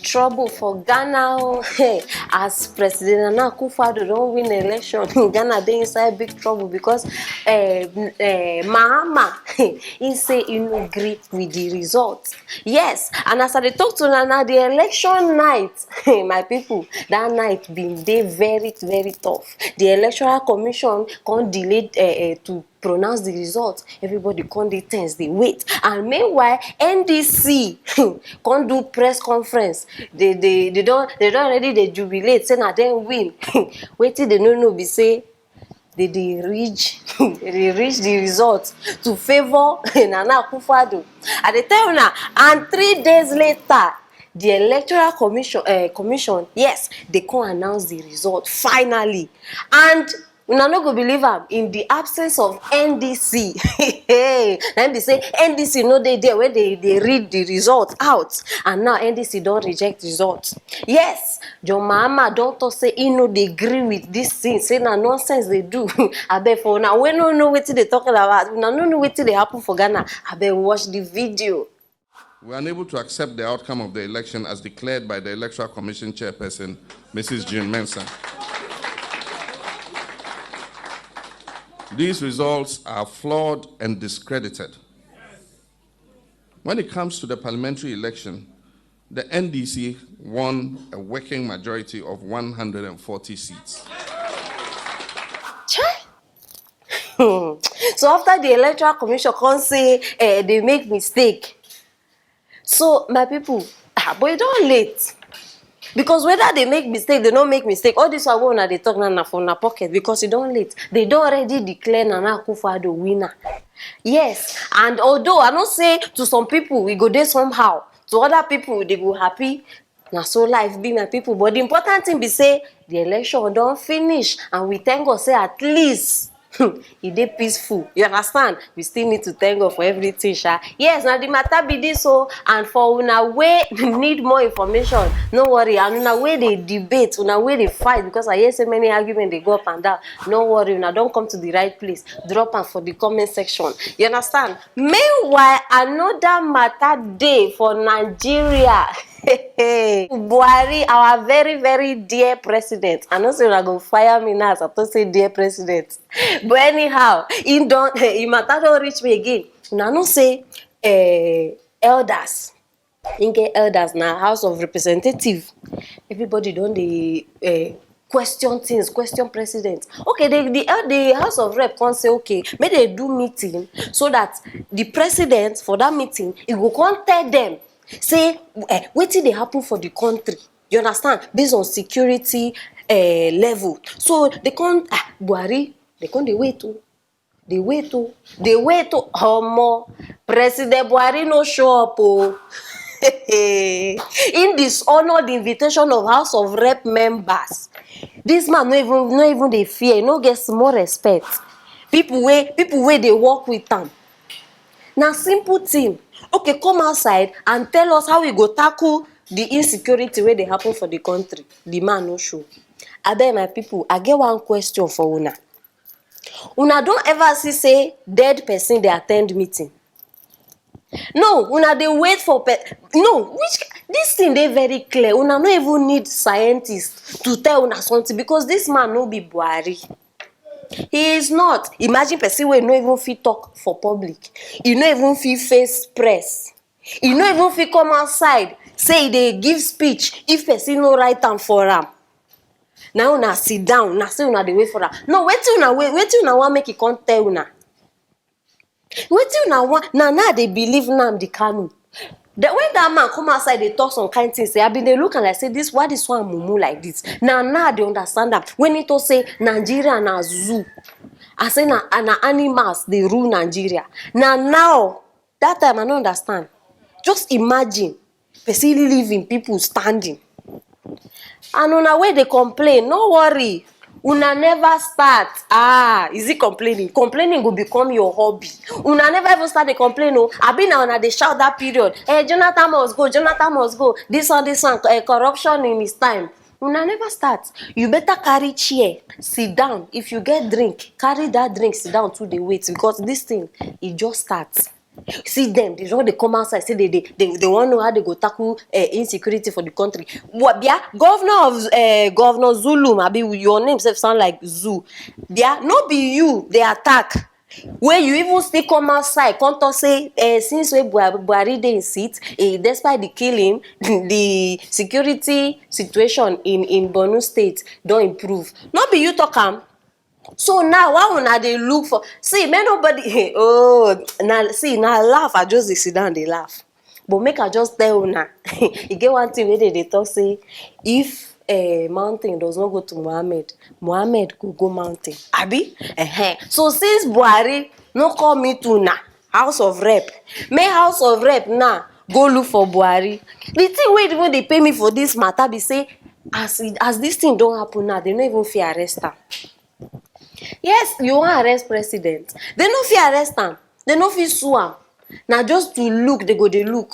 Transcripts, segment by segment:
trouble for Ghana. Oh. As President Nana Akufo-Addo don't win the election, Ghana they inside big trouble because Mahama he say he no agree with the result. Yes, and as I talk to Nana, the election night, my people, that night been day very, very tough. The Electoral Commission can't delay to pronounce the result. Everybody can't dey tense, they wait. And meanwhile, NDC can't do press conference. They don't already they jubilate, say na them win. Wait till they no be say they reach the result to favor Nana Akufo-Addo. At the time now, and 3 days later, the Electoral Commission, yes, they can announce the result finally. And una no go believe am, in the absence of NDC. Then they say NDC no dey there when they read the result out, and now NDC don't reject result. Yes, John Mahama don't talk say he no dey agree with this thing, say na nonsense they do. Abeg for now, we no know wetin they talking about. We no know wetin dey happen for Ghana. Abeg watch the video. We are unable to accept the outcome of the election as declared by the Electoral Commission Chairperson, Mrs. June Mensah. These results are flawed and discredited. When it comes to the parliamentary election, the NDC won a working majority of 140 seats. So after the Electoral Commission can say they make mistake. So my people, but it don't late. Because whether they make mistake, they don't make mistake. All this one they talk now for na pocket because it don't late. They don't already declare Nana Akufo-Addo winner. Yes, and although I don't say to some people we go there somehow, to other people they go happy. Now so life be my people. But the important thing be say the election don't finish, and we thank God say at least it dey peaceful. You understand? We still need to thank God for everything, sha. Yes, now the matter be this so, and for una way need more information. No worry, and una way they debate, una way they fight, because I hear so many arguments they go up and down. No worry, una don't come to the right place. Drop am for the comment section. You understand? Meanwhile, another matter day for Nigeria. Buhari, our very, very dear president. I know say una go fire me now as I to say dear president. But anyhow, he matter don't reach me again. Una know say elders. In get elders now, House of Representatives. Everybody don't they question things, question president. Okay, the House of Rep can say okay, may they do meeting so that the president for that meeting he go come tell them. Say, what did they happen for the country? You understand? Based on security level. So they can't, Buhari, they can't wait to. They wait to. More. President Buhari no show up. Oh. In dishonor the invitation of House of Rep members. This man no even they fear, no get more respect. People where they work with them. Now simple thing. Okay, come outside and tell us how we go tackle the insecurity where they happen for the country. The man no show. Abeg my people, I get one question for una. Una don't ever see say dead person they attend meeting. No, una they wait for this thing they very clear. Una no even need scientists to tell una something because this man no be Buhari. He is not. Imagine person wey no even fit talk for public. He no even fit face press. He no even fit come outside say they give speech if person no write am for am. Now una sit down, na say una dey wait for am. No, wetin una want make e come tell una. Wetin una want? Now they believe Nnamdi Kanu. When that man come outside, they talk some kind things. Say, I been they look and like say this, why this one mumu like this? Now they understand that. When it to say Nigeria na zoo, I say na animals they rule Nigeria. Now that time I don't understand. Just imagine, person living, people standing, and on our way they complain. No worry. Una never start. Is it complaining? Complaining will become your hobby. Una never even start the complain. Oh, I been now they shout that period. Jonathan must go. Jonathan must go. This one. Corruption in his time. Una never start. You better carry chair, sit down. If you get drink, carry that drink, sit down to the wait because this thing it just starts. See them, they don't they come outside, say they want to know how they go tackle insecurity for the country. What yeah, Governor Zulu, maybe your name sound like Zoo. Yeah, no be you, they attack. When you even still come outside, come to say, since we Buhari dey in seat, despite the killing, the security situation in Borno State don't improve. Not be you talk am. So now, why una dey look for? See, make nobody. Oh, now see, now laugh. I just dey sit down, they laugh. But make I just tell una, you get one thing where they talk say, if mountain does not go to Mohammed go mountain. Abi? So since Buhari no call me to na House of Rep, make House of Rep now go look for Buhari. The thing wey even dey pay me for this matter be say, as this thing don't happen now, they no even fit arrest am. Yes, you wan arrest president. They no fit arrest am. They no fit sue am. Na just to look, they go dey look.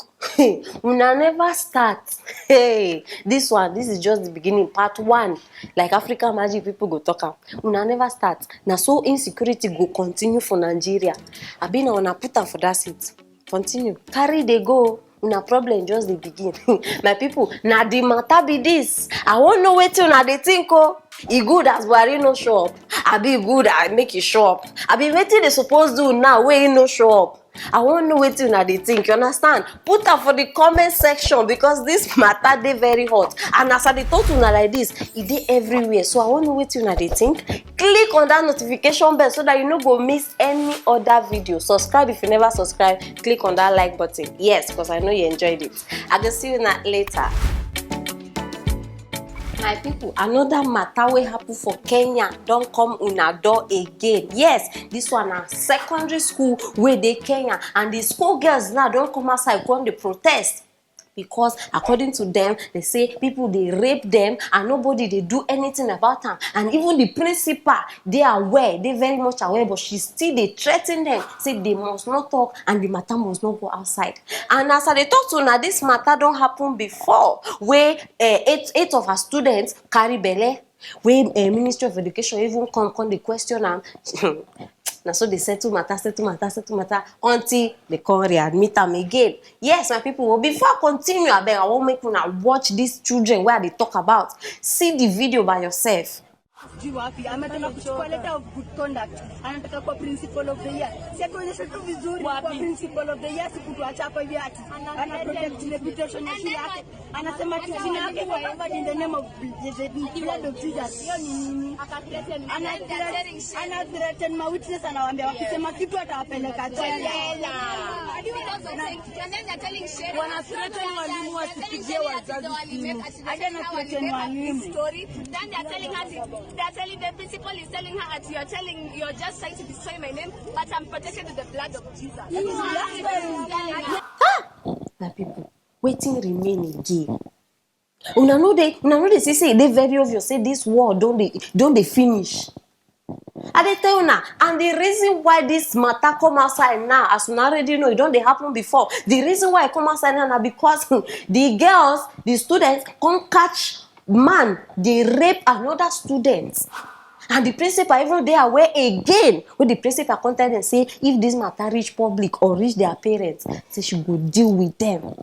Una never start. Hey, this is just the beginning, part 1. Like African Magic people go talk am. Una never start. Na so insecurity go continue for Nigeria. Abi na una put am for that seat. Continue. Carry dey go. Una problem just dey begin. My people, na the matter be this. I wan know wetin una dey think o. E good as Buhari no show up. Abi e good I make e show up. Abi wetin dey suppose do now wey e no show up. I wan know wetin una dey think, you understand? Put am for the comment section because this matter dey very hot. And as I dey talk to una like this, e dey everywhere. So I wan know wetin una dey think. Click on that notification bell so that you no go miss any other video. Subscribe if you never subscribe. Click on that like button. Yes, because I know you enjoyed it. I go see you later. My people, another matter wey happen for Kenya don come una door again. Yes, this one na secondary school wey dey Kenya, and the school girls now don come outside come dey protest because according to them, they say people dey rape them and nobody dey do anything about am. And even the principal dey aware, dey very much aware, but she still dey threaten them, say they must not talk and the matter must not go outside. And as I dey talk to una, this matter don happen before, where eight of her students carry belle, wey Ministry of Education even come dey question am. Na so they settle matter until they come readmit am again. Yes, my people, well, before I continue, abeg, I wan make una watch these children where they talk about. See the video by yourself. Wapi ametaka kuchukua letter of good conduct, anataka kwa principal of the year. Si atuonyeshe tu vizuri kwa principal of the year, sikutuacha hapa hivi ati ana protect reputation ya shule yake, anasema tu jina yake forever in the name of the blood of Jesus. Hiyo ni nini? Ana threaten ma witness, anawaambia wakisema kitu atawapeleka jela. Wana threaten walimu wasipigie wazazi simu. Hata na threaten walimu. Then they are telling the principal is telling her that you're just trying to destroy my name, but I'm protected with the blood of Jesus. My people, waiting remain again. Una know they say they very obvious say this war don't they finish. I dey tell una, and the reason why this matter come outside now, as una already know, it don't they happen before. The reason why it come outside now because the girls, the students, come catch man, they rape another student. And the principal even they aware again when the principal contact and say if this matter reach public or reach their parents, say she go deal with them.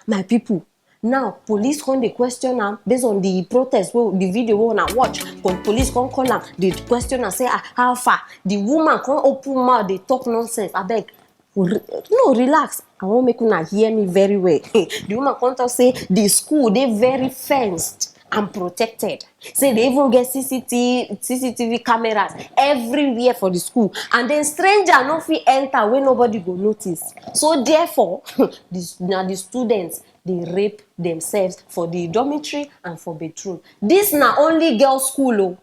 My people. Now police come the question them based on the protest, the video we wanna watch. Police come call them, the question and say how far. The woman come open mouth, they talk nonsense. I beg. No, relax. I won't make una hear me very well. The woman come to say the school they very fenced and protected. Say they even get CCTV cameras everywhere for the school. And then stranger no fit enter when nobody go notice. So therefore, the students they rape themselves for the dormitory and for bedroom. This na only girls' school. Oh.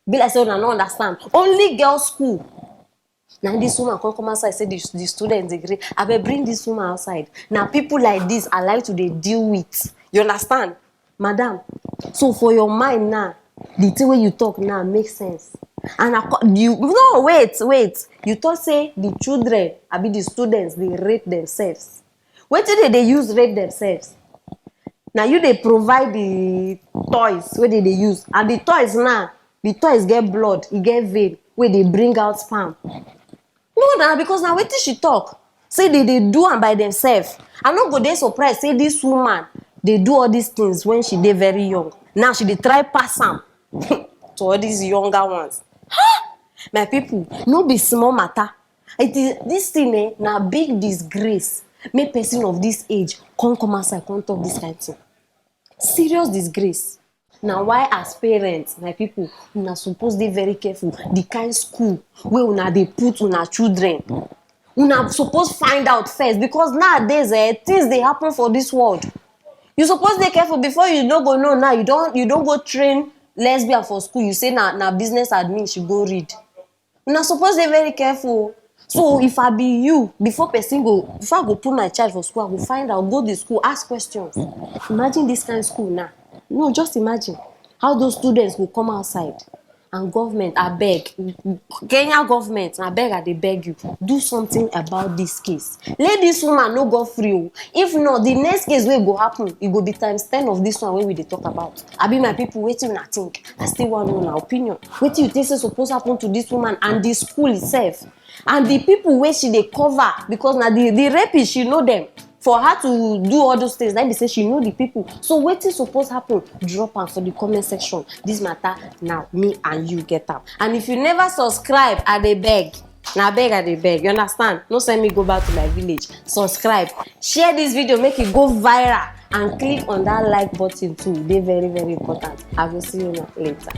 Be like say una no understand. Only girls' school. Now this woman come outside, say the students agree. I will bring this woman outside. Now people like this I like to deal with. You understand? Madam. So for your mind now, the thing way you talk now makes sense. And wait. You thought say the children, the students, they rape themselves. What did they use rape themselves? Now you they provide the toys where they use. And the toys now, the toys get blood, it get vein, where they bring out sperm. No, because now wait till she talk. say they do am by themselves. I no go dey surprised say this woman dey do all these things when she dey very young. Now she dey try pass am to all these younger ones. My people, no be small matter. It is this thing na big disgrace. Make person of this age come outside come talk this kind of thing. Serious disgrace. Now why as parents, my people, una suppose dey very careful the kind school wey una dey put una children. Una suppose find out first, because nowadays things dey happen for this world. You suppose dey careful before you no go know. Now you don't go train lesbian for school. You say na business admin she go read. Una suppose dey very careful. So if I be you, before I go put my child for school, I go find out, go to school, ask questions. Imagine this kind of school now. No, just imagine how those students will come outside. And government, I beg, Kenya government, I beg, I dey beg you, do something about this case. Let this woman no go free. If not, the next case wey go happen, it go be times 10 of this one wey we dey talk about. I be my people, wetin una think? I still want to know una opinion. Wetin you think say suppose happen to this woman and the school itself? And the people wey she dey cover, because na the rapist, she know them. For her to do all those things, like they say she know the people. So wetin suppose happen? Drop am for the comment section. This matter now, me and you get am. And if you never subscribe, I dey beg. Na beg, I dey beg. You understand? No send me go back to my village. Subscribe. Share this video, make it go viral. And click on that like button too. Dey very, very important. I will see you later.